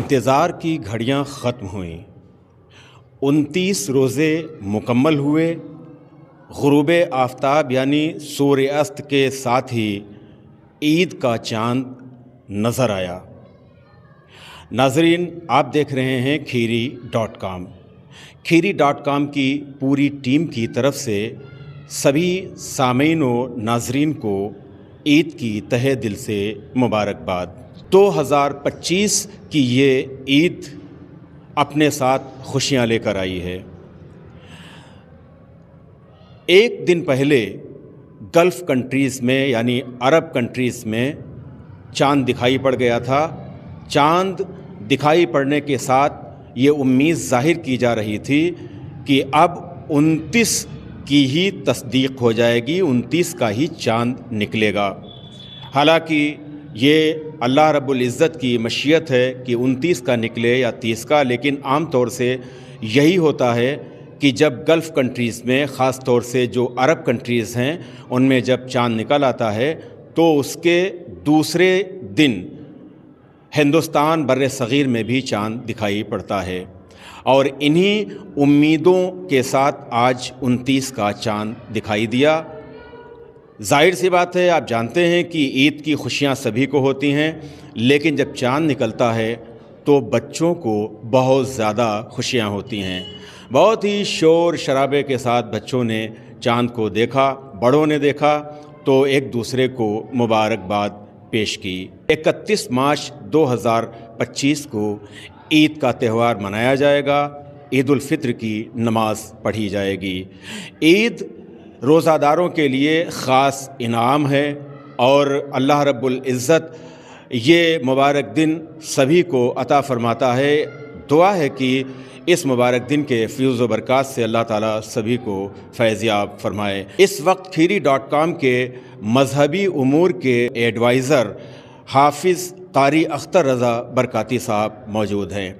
انتظار کی گھڑیاں ختم ہوئیں، 29 روزے مکمل ہوئے، غروب آفتاب یعنی سورہ است کے ساتھ ہی عید کا چاند نظر آیا۔ ناظرین، آپ دیکھ رہے ہیں kheeri.com۔ kheeri.com کی پوری ٹیم کی طرف سے سبھی سامعین و ناظرین کو عید کی تہہ دل سے مبارکباد۔ 2025 کی یہ عید اپنے ساتھ خوشیاں لے کر آئی ہے۔ ایک دن پہلے گلف کنٹریز میں یعنی عرب کنٹریز میں چاند دکھائی پڑ گیا تھا۔ چاند دکھائی پڑنے کے ساتھ یہ امید ظاہر کی جا رہی تھی کہ اب 29 کی ہی تصدیق ہو جائے گی، 29 کا ہی چاند نکلے گا۔ حالانکہ یہ اللہ رب العزت کی مشیت ہے کہ 29 کا نکلے یا 30 کا، لیکن عام طور سے یہی ہوتا ہے کہ جب گلف کنٹریز میں، خاص طور سے جو عرب کنٹریز ہیں، ان میں جب چاند نکل آتا ہے تو اس کے دوسرے دن ہندوستان بر صغیر میں بھی چاند دکھائی پڑتا ہے، اور انہی امیدوں کے ساتھ آج 29 کا چاند دکھائی دیا۔ ظاہر سی بات ہے، آپ جانتے ہیں کہ عید کی خوشیاں سبھی کو ہوتی ہیں، لیکن جب چاند نکلتا ہے تو بچوں کو بہت زیادہ خوشیاں ہوتی ہیں۔ بہت ہی شور شرابے کے ساتھ بچوں نے چاند کو دیکھا، بڑوں نے دیکھا تو ایک دوسرے کو مبارکباد پیش کی۔ 31 مارچ 2025 کو عید کا تہوار منایا جائے گا، عید الفطر کی نماز پڑھی جائے گی۔ عید روزہ داروں کے لیے خاص انعام ہے، اور اللہ رب العزت یہ مبارک دن سبھی کو عطا فرماتا ہے۔ دعا ہے کہ اس مبارک دن کے فیض و برکات سے اللہ تعالیٰ سبھی کو فیض یاب فرمائے۔ اس وقت kheeri.com کے مذہبی امور کے ایڈوائزر حافظ قاری اختر رضا برکاتی صاحب موجود ہیں۔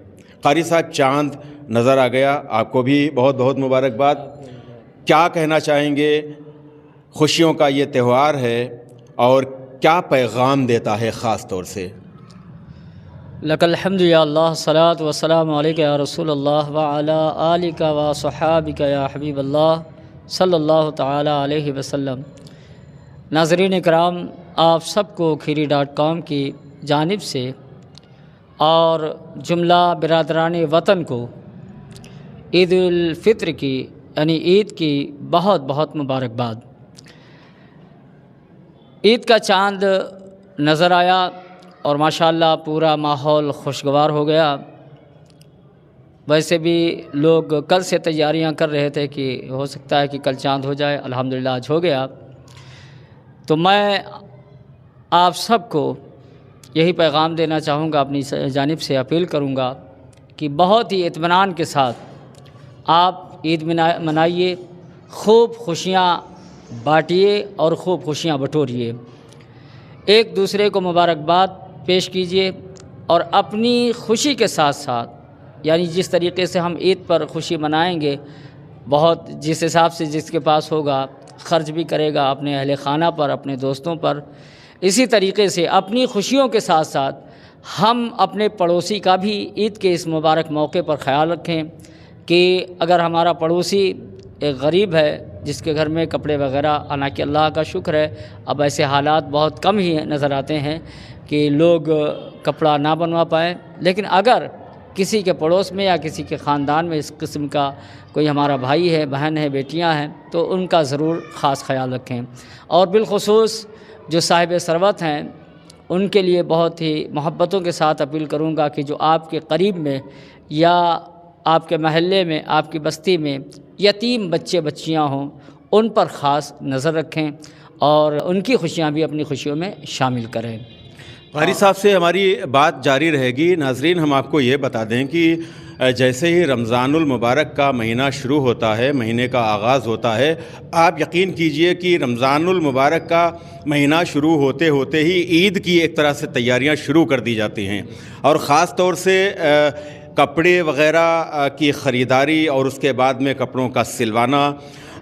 قاری صاحب، چاند نظر آ گیا، آپ کو بھی بہت بہت مبارکباد۔ کیا کہنا چاہیں گے؟ خوشیوں کا یہ تہوار ہے، اور کیا پیغام دیتا ہے خاص طور سے؟ لک الحمد یا اللہ، صلاۃ و سلام علیک یا رسول اللہ وعلی آلک و صحابک یا حبیب اللہ صلی اللہ تعالی علیہ وسلم۔ ناظرین کرام، آپ سب کو kheeri.com کی جانب سے اور جملہ برادران وطن کو عید الفطر کی یعنی عید کی بہت بہت مبارکباد۔ عید کا چاند نظر آیا اور ماشاءاللہ پورا ماحول خوشگوار ہو گیا۔ ویسے بھی لوگ کل سے تیاریاں کر رہے تھے کہ ہو سکتا ہے کہ کل چاند ہو جائے، الحمدللہ آج ہو گیا۔ تو میں آپ سب کو یہی پیغام دینا چاہوں گا، اپنی جانب سے اپیل کروں گا کہ بہت ہی اطمینان کے ساتھ آپ عید منائیے، خوب خوشیاں بانٹیے اور خوب خوشیاں بٹوریے، ایک دوسرے کو مبارکباد پیش کیجیے، اور اپنی خوشی کے ساتھ ساتھ یعنی جس طریقے سے ہم عید پر خوشی منائیں گے، بہت جس حساب سے جس کے پاس ہوگا خرچ بھی کرے گا اپنے اہل خانہ پر، اپنے دوستوں پر، اسی طریقے سے اپنی خوشیوں کے ساتھ ساتھ ہم اپنے پڑوسی کا بھی عید کے اس مبارک موقع پر خیال رکھیں کہ اگر ہمارا پڑوسی ایک غریب ہے جس کے گھر میں کپڑے وغیرہ، حالانکہ اللہ کا شکر ہے اب ایسے حالات بہت کم ہی نظر آتے ہیں کہ لوگ کپڑا نہ بنوا پائیں، لیکن اگر کسی کے پڑوس میں یا کسی کے خاندان میں اس قسم کا کوئی ہمارا بھائی ہے، بہن ہے، بیٹیاں ہیں، تو ان کا ضرور خاص خیال رکھیں۔ اور بالخصوص جو صاحب ثروت ہیں ان کے لیے بہت ہی محبتوں کے ساتھ اپیل کروں گا کہ جو آپ کے قریب میں یا آپ کے محلے میں، آپ کی بستی میں یتیم بچے بچیاں ہوں، ان پر خاص نظر رکھیں اور ان کی خوشیاں بھی اپنی خوشیوں میں شامل کریں۔ قاری صاحب سے ہماری بات جاری رہے گی۔ ناظرین، ہم آپ کو یہ بتا دیں کہ جیسے ہی رمضان المبارک کا مہینہ شروع ہوتا ہے، مہینے کا آغاز ہوتا ہے، آپ یقین کیجئے کہ رمضان المبارک کا مہینہ شروع ہوتے ہوتے ہی عید کی ایک طرح سے تیاریاں شروع کر دی جاتی ہیں، اور خاص طور سے کپڑے وغیرہ کی خریداری اور اس کے بعد میں کپڑوں کا سلوانا،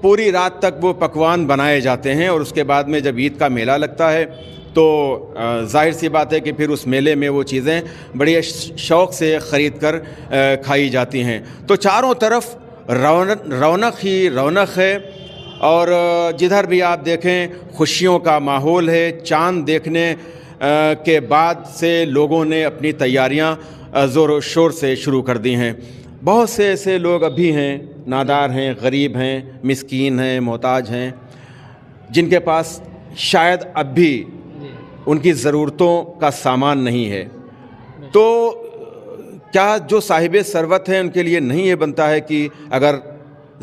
پوری رات تک وہ پکوان بنائے جاتے ہیں، اور اس کے بعد میں جب عید کا میلہ لگتا ہے تو ظاہر سی بات ہے کہ پھر اس میلے میں وہ چیزیں بڑی شوق سے خرید کر کھائی جاتی ہیں۔ تو چاروں طرف رونق ہی رونق ہے، اور جدھر بھی آپ دیکھیں خوشیوں کا ماحول ہے۔ چاند دیکھنے کے بعد سے لوگوں نے اپنی تیاریاں زور و شور سے شروع کر دی ہیں۔ بہت سے ایسے لوگ ابھی ہیں، نادار ہیں، غریب ہیں، مسکین ہیں، محتاج ہیں، جن کے پاس شاید اب بھی ان کی ضرورتوں کا سامان نہیں ہے۔ تو کیا جو صاحب ثروت ہیں ان کے لیے نہیں یہ بنتا ہے کہ اگر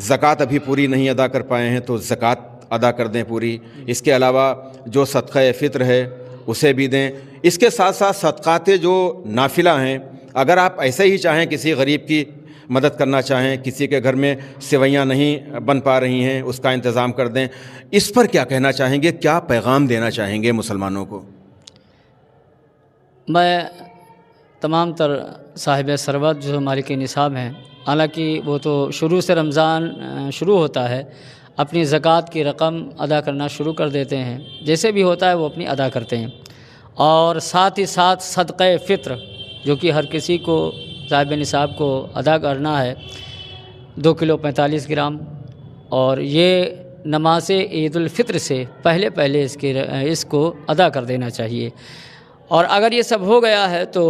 زکوٰۃ ابھی پوری نہیں ادا کر پائے ہیں تو زکوٰۃ ادا کر دیں پوری؟ اس کے علاوہ جو صدقہ فطر ہے اسے بھی دیں۔ اس کے ساتھ ساتھ صدقات جو نافلہ ہیں، اگر آپ ایسے ہی چاہیں کسی غریب کی مدد کرنا چاہیں، کسی کے گھر میں سویاں نہیں بن پا رہی ہیں اس کا انتظام کر دیں۔ اس پر کیا کہنا چاہیں گے؟ کیا پیغام دینا چاہیں گے مسلمانوں کو؟ میں تمام تر صاحب ثروت جو مالک نصاب ہیں، حالانکہ وہ تو شروع سے رمضان شروع ہوتا ہے اپنی زکوٰۃ کی رقم ادا کرنا شروع کر دیتے ہیں، جیسے بھی ہوتا ہے وہ اپنی ادا کرتے ہیں، اور ساتھ ہی ساتھ صدقہ فطر جو کہ ہر کسی کو صاحب نصاب کو ادا کرنا ہے 2 کلو 45 گرام، اور یہ نماز عید الفطر سے پہلے اس کو ادا کر دینا چاہیے۔ اور اگر یہ سب ہو گیا ہے تو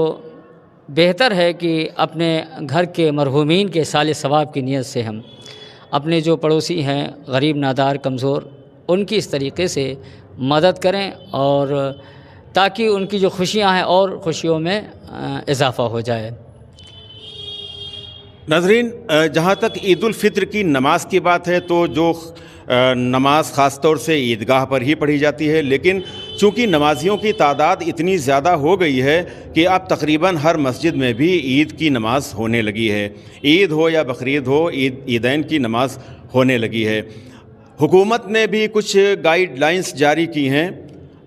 بہتر ہے کہ اپنے گھر کے مرحومین کے سال ثواب کی نیت سے ہم اپنے جو پڑوسی ہیں غریب، نادار، کمزور، ان کی اس طریقے سے مدد کریں، اور تاکہ ان کی جو خوشیاں ہیں اور خوشیوں میں اضافہ ہو جائے۔ ناظرین، جہاں تک عید الفطر کی نماز کی بات ہے تو جو نماز خاص طور سے عیدگاہ پر ہی پڑھی جاتی ہے، لیکن چونکہ نمازیوں کی تعداد اتنی زیادہ ہو گئی ہے کہ اب تقریباً ہر مسجد میں بھی عید کی نماز ہونے لگی ہے۔ عید ہو یا بقرعید ہو، عیدین کی نماز ہونے لگی ہے۔ حکومت نے بھی کچھ گائیڈ لائنز جاری کی ہیں۔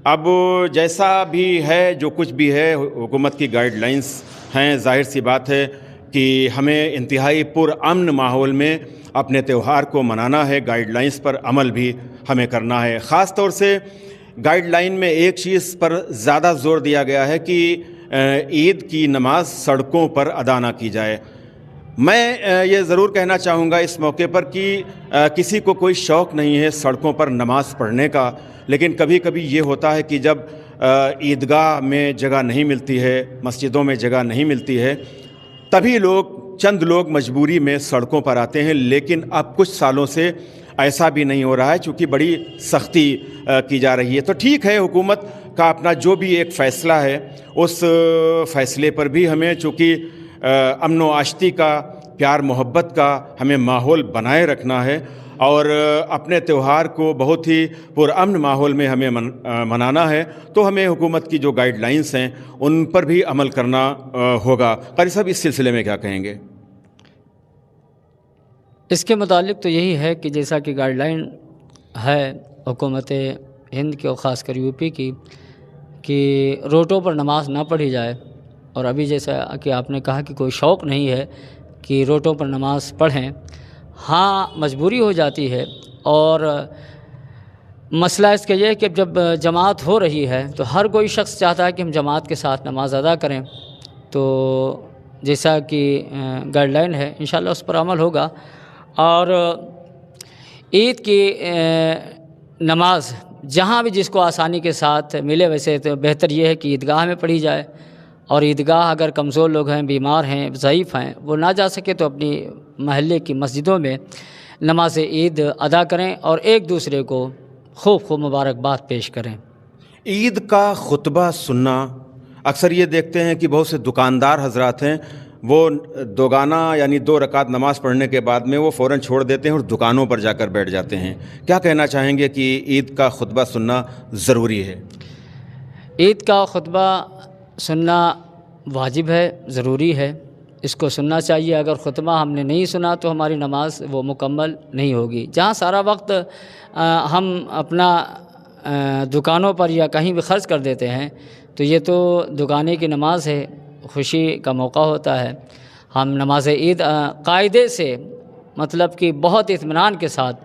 اب جیسا بھی ہے، جو کچھ بھی ہے، حکومت کی گائیڈ لائنز ہیں، ظاہر سی بات ہے کہ ہمیں انتہائی پرامن ماحول میں اپنے تہوار کو منانا ہے۔ گائیڈ لائنز پر عمل بھی ہمیں کرنا ہے۔ خاص طور سے گائیڈ لائن میں ایک چیز پر زیادہ زور دیا گیا ہے کہ عید کی نماز سڑکوں پر ادا نہ کی جائے۔ میں یہ ضرور کہنا چاہوں گا اس موقع پر کہ کسی کو کوئی شوق نہیں ہے سڑکوں پر نماز پڑھنے کا، لیکن کبھی کبھی یہ ہوتا ہے کہ جب عیدگاہ میں جگہ نہیں ملتی ہے، مسجدوں میں جگہ نہیں ملتی ہے، تبھی چند لوگ مجبوری میں سڑکوں پر آتے ہیں۔ لیکن اب کچھ سالوں سے ایسا بھی نہیں ہو رہا ہے، چونکہ بڑی سختی کی جا رہی ہے۔ تو ٹھیک ہے، حکومت کا اپنا جو بھی ایک فیصلہ ہے اس فیصلے پر بھی ہمیں، چونکہ امن و آشتی کا، پیار محبت کا ہمیں ماحول بنائے رکھنا ہے، اور اپنے تہوار کو بہت ہی پرامن ماحول میں ہمیں منانا ہے، تو ہمیں حکومت کی جو گائیڈ لائنز ہیں ان پر بھی عمل کرنا ہوگا۔ قاری صاحب، اس سلسلے میں کیا کہیں گے؟ اس کے متعلق تو یہی ہے کہ جیسا کہ گائیڈ لائن ہے حکومت ہند کی اور خاص کر یو پی کی، کہ روڈوں پر نماز نہ پڑھی جائے، اور ابھی جیسا کہ آپ نے کہا کہ کوئی شوق نہیں ہے کہ روڈوں پر نماز پڑھیں، ہاں مجبوری ہو جاتی ہے، اور مسئلہ اس کا یہ ہے کہ جب جماعت ہو رہی ہے تو ہر کوئی شخص چاہتا ہے کہ ہم جماعت کے ساتھ نماز ادا کریں، تو جیسا کہ گائیڈ لائن ہے انشاءاللہ اس پر عمل ہوگا۔ اور عید کی نماز جہاں بھی جس کو آسانی کے ساتھ ملے، ویسے تو بہتر یہ ہے کہ عیدگاہ میں پڑھی جائے، اور عیدگاہ اگر کمزور لوگ ہیں، بیمار ہیں، ضعیف ہیں، وہ نہ جا سکے تو اپنی محلے کی مسجدوں میں نماز عید ادا کریں، اور ایک دوسرے کو خوب مبارکباد پیش کریں۔ عید کا خطبہ سننا، اکثر یہ دیکھتے ہیں کہ بہت سے دکاندار حضرات ہیں، وہ دوگانہ یعنی 2 رکعت نماز پڑھنے کے بعد میں وہ فوراً چھوڑ دیتے ہیں اور دکانوں پر جا کر بیٹھ جاتے ہیں۔ کیا کہنا چاہیں گے کہ عید کا خطبہ سننا ضروری ہے؟ عید کا خطبہ سننا واجب ہے، ضروری ہے، اس کو سننا چاہیے۔ اگر خطبہ ہم نے نہیں سنا تو ہماری نماز وہ مکمل نہیں ہوگی۔ جہاں سارا وقت ہم اپنا دکانوں پر یا کہیں بھی خرچ کر دیتے ہیں تو یہ تو دکانے کی نماز ہے، خوشی کا موقع ہوتا ہے۔ ہم نماز عید قاعدے سے، مطلب کہ بہت اطمینان کے ساتھ